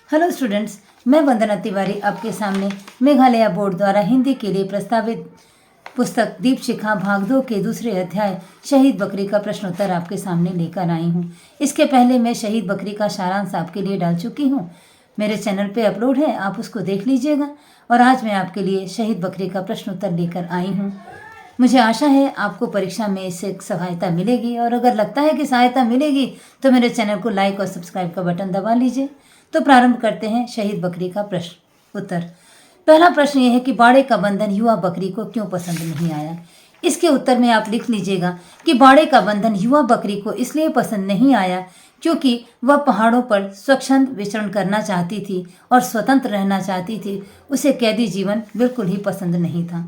Hello students, मैं वंदना तिवारी आपके सामने मेघालय बोर्ड द्वारा हिंदी के लिए प्रस्तावित पुस्तक दीप शिखा भाग 2 के दूसरे अध्याय शहीद बकरी का प्रश्नोत्तर आपके सामने लेकर आई हूँ। इसके पहले मैं शहीद बकरी का सारांश आपके लिए डाल चुकी हूँ। मेरे चैनल पे अपलोड है, आप उसको देख लीजिएगा। और आज मैं आपके लिए शहीद बकरी का प्रश्नोत्तर लेकर आई हूँ। मुझे आशा है आपको परीक्षा में इससे सहायता मिलेगी, और अगर लगता है कि सहायता मिलेगी तो मेरे चैनल को लाइक और सब्सक्राइब का बटन दबा लीजिए। तो प्रारंभ करते हैं शहीद बकरी का प्रश्न उत्तर। पहला प्रश्न यह है कि बाड़े का बंधन युवा बकरी को क्यों पसंद नहीं आया। इसके उत्तर में आप लिख लीजिएगा कि बाड़े का बंधन युवा बकरी को इसलिए पसंद नहीं आया क्योंकि वह पहाड़ों पर स्वच्छंद विचरण करना चाहती थी और स्वतंत्र रहना चाहती थी। उसे कैदी जीवन बिल्कुल ही पसंद नहीं था।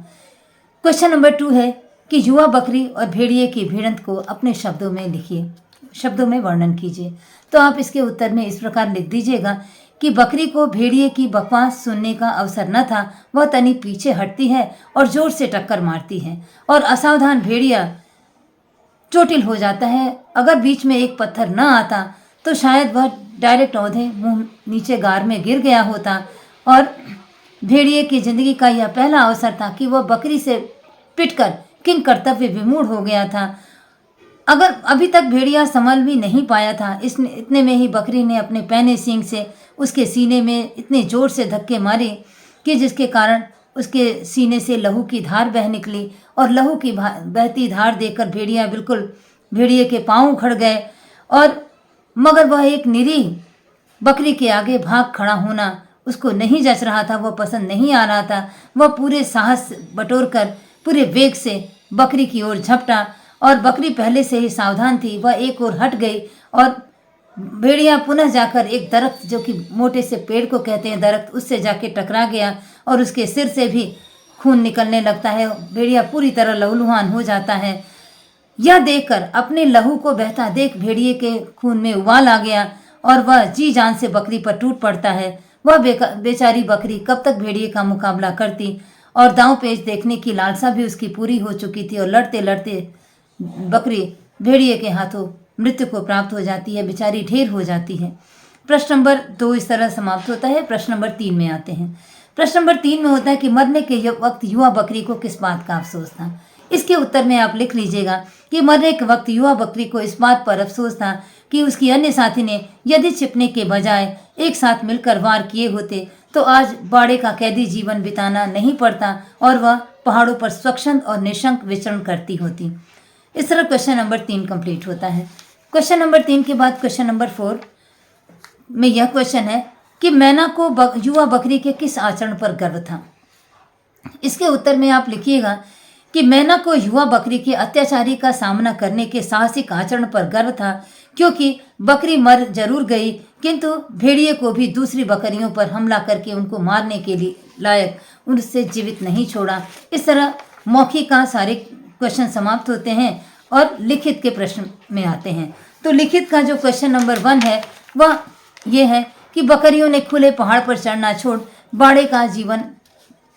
क्वेश्चन नंबर 2 है कि युवा बकरी और भेड़िए की भिड़ंत को अपने शब्दों में लिखिए, शब्दों में वर्णन कीजिए। तो आप इसके उत्तर में इस प्रकार लिख दीजिएगा कि बकरी को भेड़िए की बकवास सुनने का अवसर न था। वह तनी पीछे हटती है और जोर से टक्कर मारती है और असावधान भेड़िया चोटिल हो जाता है। अगर बीच में एक पत्थर न आता तो शायद वह डायरेक्ट औंधे मुंह नीचे गार में गिर गया होता। और भेड़िए की जिंदगी का यह पहला अवसर था कि वह बकरी से पिटकर किंग कर्तव्य विमूढ़ हो गया था। अगर अभी तक भेड़िया संभल भी नहीं पाया था, इतने में ही बकरी ने अपने पैने सींग से उसके सीने में इतने जोर से धक्के मारे कि जिसके कारण उसके सीने से लहू की धार बह निकली। और लहू की बहती धार देखकर भेड़िया बिल्कुल भेड़िए के पांव उखड़ गए। और मगर वह एक निरीह बकरी के आगे भाग खड़ा होना उसको नहीं जच रहा था, वह पसंद नहीं आ रहा था। वह पूरे साहस बटोरकर पूरे वेग से बकरी की ओर झपटा और बकरी पहले से ही सावधान थी। वह एक ओर हट गई और भेड़िया पुनः जाकर एक दरख्त, जो कि मोटे से पेड़ को कहते हैं दरख्त, उससे जाके टकरा गया और उसके सिर से भी खून निकलने लगता है। भेड़िया पूरी तरह लहूलुहान हो जाता है। यह देखकर अपने लहू को बहता देख भेड़िए के खून में उबाल आ गया और वह जी जान से बकरी पर टूट पड़ता है। वह बेचारी बकरी कब तक भेड़िए का मुकाबला करती, और दांव पेच देखने की लालसा भी उसकी पूरी हो चुकी थी। और लड़ते लड़ते बकरी भेड़िए के हाथों मृत्यु को प्राप्त हो जाती है, बेचारी ढेर हो जाती है। प्रश्न नंबर 2 इस तरह समाप्त होता है। प्रश्न नंबर 3 में आते हैं। प्रश्न नंबर 3 में होता है कि मरने के वक्त युवा बकरी को किस बात का अफसोस था। इसके उत्तर में आप लिख लीजिएगा कि मरने के वक्त युवा बकरी को इस बात पर अफसोस था कि उसकी अन्य साथी ने यदि छिपने के बजाय एक साथ मिलकर वार किए होते तो आज बाड़े का कैदी जीवन बिताना नहीं पड़ता और वह पहाड़ों पर स्वच्छंद और निशंक विचरण करती होती। इस तरह क्वेश्चन नंबर 3 कंप्लीट होता है। क्वेश्चन नंबर 3 के बाद क्वेश्चन नंबर 4 में यह क्वेश्चन है कि मैना को युवा बकरी के किस आचरण पर गर्व था। इसके उत्तर में आप लिखिएगा कि मैना को युवा बकरी के अत्याचारी का सामना करने के साहसिक आचरण पर गर्व था, क्योंकि बकरी मर जरूर गई किंतु भेड़िए को भी दूसरी बकरियों पर हमला करके उनको मारने के लिए लायक उनसे जीवित नहीं छोड़ा। इस तरह मौखिक का सारे क्वेश्चन समाप्त होते हैं और लिखित के प्रश्न में आते हैं। तो लिखित का जो क्वेश्चन नंबर 1 है वह ये है कि बकरियों ने खुले पहाड़ पर चढ़ना छोड़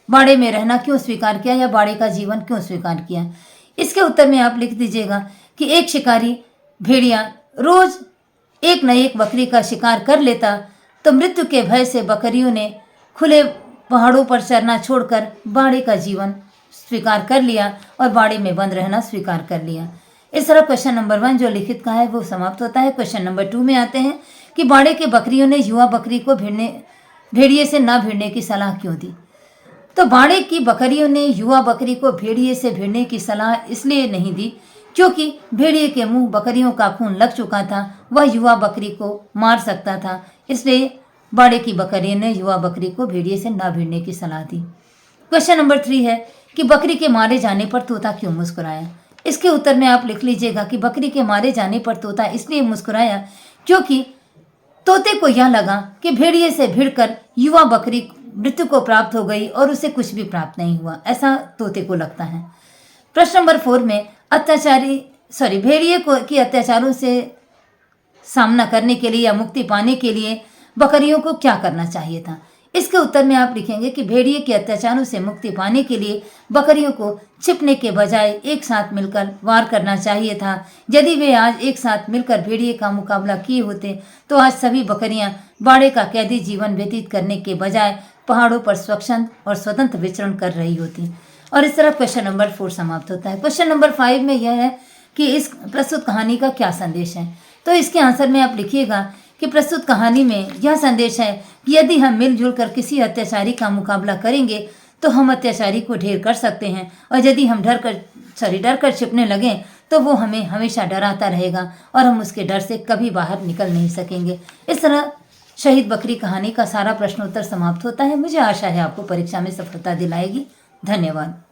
बाड़े में रहना क्यों स्वीकार किया, या बाड़े का जीवन क्यों स्वीकार किया। इसके उत्तर में आप लिख दीजिएगा कि एक शिकारी भेड़िया रोज एक न एक बकरी का शिकार कर लेता तो मृत्यु के भय से बकरियों ने खुले पहाड़ों पर चरना छोड़कर बाड़े का जीवन स्वीकार कर लिया और बाड़े में बंद रहना स्वीकार कर लिया। इस तरह क्वेश्चन नंबर 1 जो लिखित का है वो समाप्त होता है। क्वेश्चन नंबर 2 में आते हैं कि बाड़े के बकरियों ने युवा बकरी को भेड़िए से ना भिड़ने की सलाह क्यों दी। तो बाड़े की बकरियों ने युवा बकरी को भेड़िए से भिड़ने की सलाह इसलिए नहीं दी क्योंकि भेड़िए के मुंह बकरियों का खून लग चुका था, वह युवा बकरी को मार सकता था। इसलिए बाड़े की बकरी ने युवा बकरी को भेड़िए से ना भिड़ने की सलाह दी। क्वेश्चन नंबर 3 है कि बकरी के मारे जाने पर तोता क्यों मुस्कुराया। इसके उत्तर में आप लिख लीजिएगा कि बकरी के मारे जाने पर तोता इसलिए मुस्कुराया क्योंकि तोते को यह लगा कि भेड़िए से भिड़कर युवा बकरी मृत्यु को प्राप्त हो गई और उसे कुछ भी प्राप्त नहीं हुआ, ऐसा तोते को लगता है। प्रश्न नंबर 4 में भेड़िए के अत्याचारों से सामना करने के लिए या मुक्ति पाने के लिए बकरियों को क्या करना चाहिए था। इसके उत्तर में आप लिखेंगे कि भेड़िए के अत्याचारों से मुक्ति पाने के लिए बकरियों को छिपने के बजाय एक साथ मिलकर वार करना चाहिए था। यदि वे आज एक साथ मिलकर भेड़िए का मुकाबला किए होते तो आज सभी बकरियां बाड़े का कैदी जीवन व्यतीत करने के बजाय पहाड़ों पर स्वच्छंद और स्वतंत्र विचरण कर रही होती। और इस तरह क्वेश्चन नंबर 4 समाप्त होता है। क्वेश्चन नंबर 5 में यह है कि इस प्रस्तुत कहानी का क्या संदेश है। तो इसके आंसर में आप लिखिएगा कि प्रस्तुत कहानी में यह संदेश है कि यदि हम मिलजुल कर किसी अत्याचारी का मुकाबला करेंगे तो हम अत्याचारी को ढेर कर सकते हैं, और यदि हम डर कर छिपने लगें तो वो हमें हमेशा डराता रहेगा और हम उसके डर से कभी बाहर निकल नहीं सकेंगे। इस तरह शहीद बकरी कहानी का सारा प्रश्नोत्तर समाप्त होता है। मुझे आशा है आपको परीक्षा में सफलता दिलाएगी। धन्यवाद।